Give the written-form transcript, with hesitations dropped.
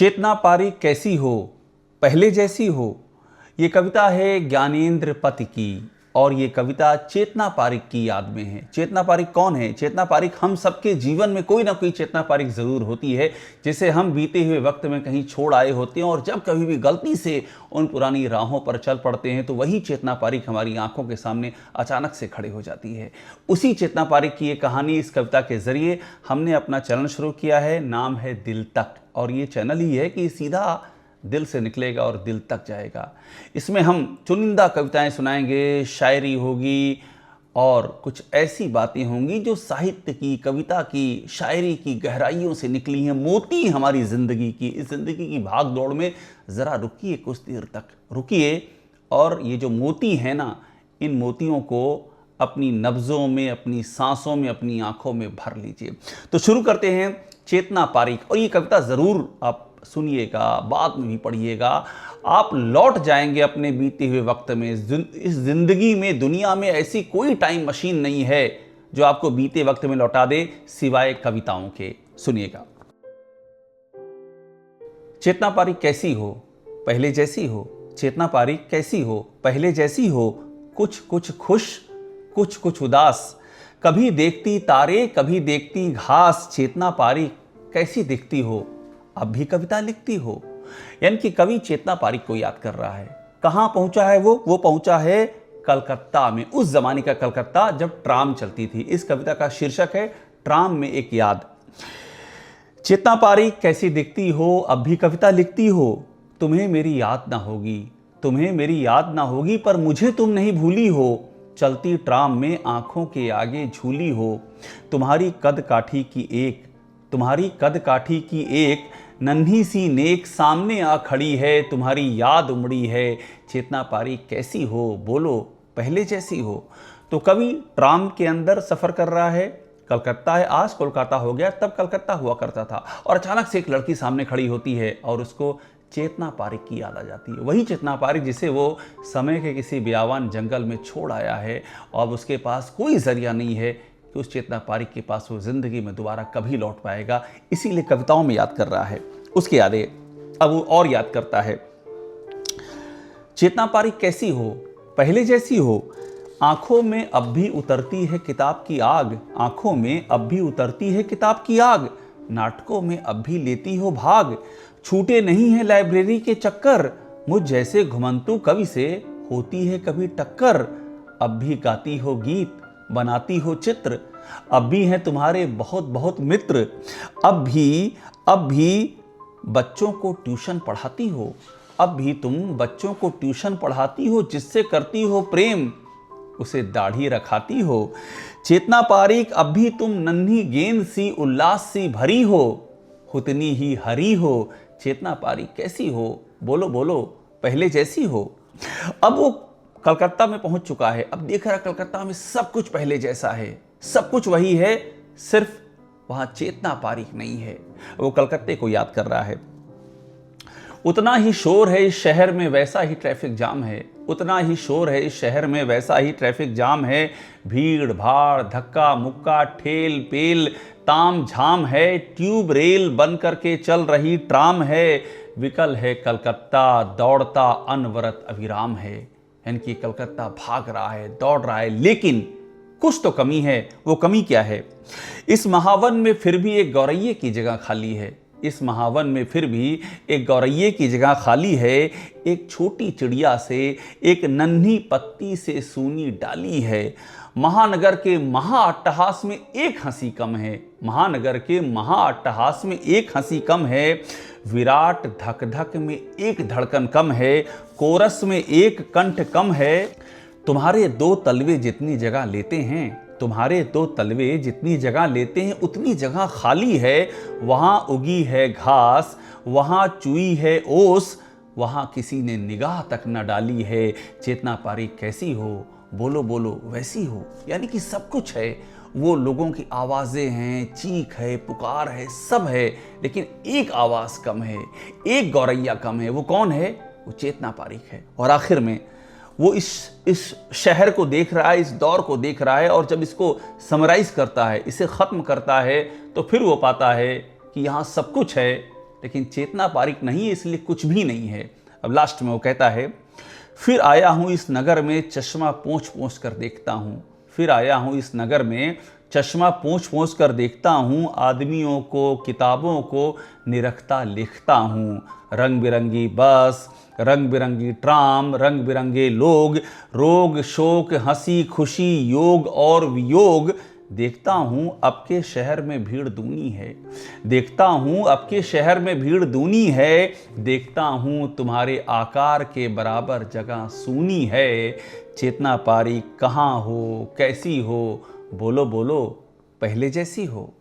चेतना पारी कैसी हो, पहले जैसी हो। ये कविता है ज्ञानेंद्र पति की और ये कविता चेतना पारिक की याद में है। चेतना पारिक कौन है? चेतना पारिक हम सबके जीवन में कोई ना कोई चेतना पारिक ज़रूर होती है, जिसे हम बीते हुए वक्त में कहीं छोड़ आए होते हैं और जब कभी भी गलती से उन पुरानी राहों पर चल पड़ते हैं तो वही चेतना पारिक हमारी आंखों के सामने अचानक से खड़े हो जाती है। उसी चेतना पारिक की ये कहानी इस कविता के ज़रिए हमने अपना चैनल शुरू किया है। नाम है दिल तक, और ये चैनल ही है कि सीधा दिल से निकलेगा और दिल तक जाएगा। इसमें हम चुनिंदा कविताएं सुनाएंगे, शायरी होगी और कुछ ऐसी बातें होंगी जो साहित्य की, कविता की, शायरी की गहराइयों से निकली हैं, मोती हमारी ज़िंदगी की। इस ज़िंदगी की भाग दौड़ में ज़रा रुकिए, कुछ देर तक रुकिए और ये जो मोती हैं ना, इन मोतियों को अपनी नब्ज़ों में, अपनी सांसों में, अपनी आँखों में भर लीजिए। तो शुरू करते हैं चेतना पारिक। और ये कविता ज़रूर आप सुनिएगा, बाद में भी पढ़िएगा, आप लौट जाएंगे अपने बीते हुए वक्त में। इस जिंदगी में, दुनिया में ऐसी कोई टाइम मशीन नहीं है जो आपको बीते वक्त में लौटा दे सिवाय कविताओं के। सुनिएगा। चेतना पारिक कैसी हो, पहले जैसी हो। चेतना पारिक कैसी हो, पहले जैसी हो। कुछ कुछ खुश, कुछ कुछ उदास, कभी देखती तारे, कभी देखती घास। चेतना पारिक कैसी दिखती हो, अब भी कविता लिखती हो। यानी कि कवि चेतना पारिक को याद कर रहा है। कहां पहुंचा है वो पहुंचा है कलकत्ता में। उस जमाने का कलकत्ता जब ट्राम चलती थी। इस कविता का शीर्षक है ट्राम में एक याद। चेतना पारिक कैसी दिखती हो, अब भी कविता लिखती हो। तुम्हें मेरी याद ना होगी, तुम्हें मेरी याद ना होगी, पर मुझे तुम नहीं भूली हो। चलती ट्राम में आंखों के आगे झूली हो। तुम्हारी कद काठी की एक, तुम्हारी कद काठी की एक नन्ही सी नेक सामने आ खड़ी है। तुम्हारी याद उमड़ी है। चेतना पारिक कैसी हो, बोलो पहले जैसी हो। तो कवि ट्राम के अंदर सफ़र कर रहा है। कलकत्ता है, आज कोलकाता हो गया, तब कलकत्ता हुआ करता था। और अचानक से एक लड़की सामने खड़ी होती है और उसको चेतना पारिक की याद आ जाती है। वही चेतना पारिक जिसे वो समय के किसी बियावान जंगल में छोड़ आया है और उसके पास कोई जरिया नहीं है कि उस चेतना पारिक के पास वो ज़िंदगी में दोबारा कभी लौट पाएगा। इसीलिए कविताओं में याद कर रहा है। उसकी यादें अब वो और याद करता है। चेतना पारिक कैसी हो, पहले जैसी हो। आंखों में अब भी उतरती है किताब की आग, आंखों में अब भी उतरती है किताब की आग। नाटकों में अब भी लेती हो भाग, छूटे नहीं है लाइब्रेरी के चक्कर। मुझ जैसे घुमंतु कवि से होती है कभी टक्कर। अब भी गाती हो गीत, बनाती हो चित्र, अब भी हैं तुम्हारे बहुत बहुत मित्र। अब भी बच्चों को ट्यूशन पढ़ाती हो, अब भी तुम बच्चों को ट्यूशन पढ़ाती हो। जिससे करती हो प्रेम, उसे दाढ़ी रखाती हो। चेतना पारिक अब भी तुम नन्ही गेंद सी उल्लास सी भरी हो, उतनी ही हरी हो। चेतना पारिक कैसी हो, बोलो बोलो पहले जैसी हो। अब वो कलकत्ता में पहुंच चुका है। अब देख रहा कलकत्ता में सब कुछ पहले जैसा है, सब कुछ वही है, सिर्फ वहां चेतना पारिक नहीं है। वो कलकत्ते को याद कर रहा है। उतना ही शोर है इस शहर में, वैसा ही ट्रैफिक जाम है। उतना ही शोर है इस शहर में, वैसा ही ट्रैफिक जाम है। भीड़ भाड़, धक्का मुक्का, ठेल पेल, ताम झाम है। ट्यूब रेल बन करके चल रही ट्राम है। विकल है कलकत्ता, दौड़ता अनवरत अविराम है। यानी कि कलकत्ता भाग रहा है, दौड़ रहा है, लेकिन कुछ तो कमी है। वो कमी क्या है? इस महावन में फिर भी एक गौरैये की जगह खाली है। इस महावन में फिर भी एक गौरैये की जगह खाली है। एक छोटी चिड़िया से, एक नन्ही पत्ती से सूनी डाली है। महानगर के महाअट्टहास में एक हंसी कम है। महानगर के महाअट्टहास में एक हंसी कम है। विराट धक धक में एक धड़कन कम है। कोरस में एक कंठ कम है। तुम्हारे दो तलवे जितनी जगह लेते हैं, तुम्हारे दो तलवे जितनी जगह लेते हैं, उतनी जगह खाली है। वहाँ उगी है घास, वहाँ चुई है ओस, वहाँ किसी ने निगाह तक न डाली है। चेतना पारिक कैसी हो, बोलो बोलो वैसी हो। यानी कि सब कुछ है। वो लोगों की आवाज़ें हैं, चीख है, पुकार है, सब है, लेकिन एक आवाज़ कम है, एक गौरैया कम है। वो कौन है? वो चेतना पारिक है। और आखिर में वो इस शहर को देख रहा है, इस दौर को देख रहा है, और जब इसको समराइज करता है, इसे ख़त्म करता है, तो फिर वो पाता है कि यहाँ सब कुछ है, लेकिन चेतना पारिक नहीं है, इसलिए कुछ भी नहीं है। अब लास्ट में वो कहता है, फिर आया हूँ इस नगर में चश्मा पोंछ पोंछ कर देखता हूँ, फिर आया हूँ इस नगर में चश्मा पोंछ पोंछ कर देखता हूँ, आदमियों को किताबों को निरखता लिखता हूँ। रंग बिरंगी बस, रंग बिरंगी ट्राम, रंग बिरंगे लोग, रोग शोक हंसी खुशी योग और वियोग, देखता हूँ आपके शहर में भीड़ दूनी है, देखता हूँ आपके शहर में भीड़ दूनी है, देखता हूँ तुम्हारे आकार के बराबर जगह सूनी है। चेतना पारिक कहाँ हो, कैसी हो, बोलो बोलो पहले जैसी हो।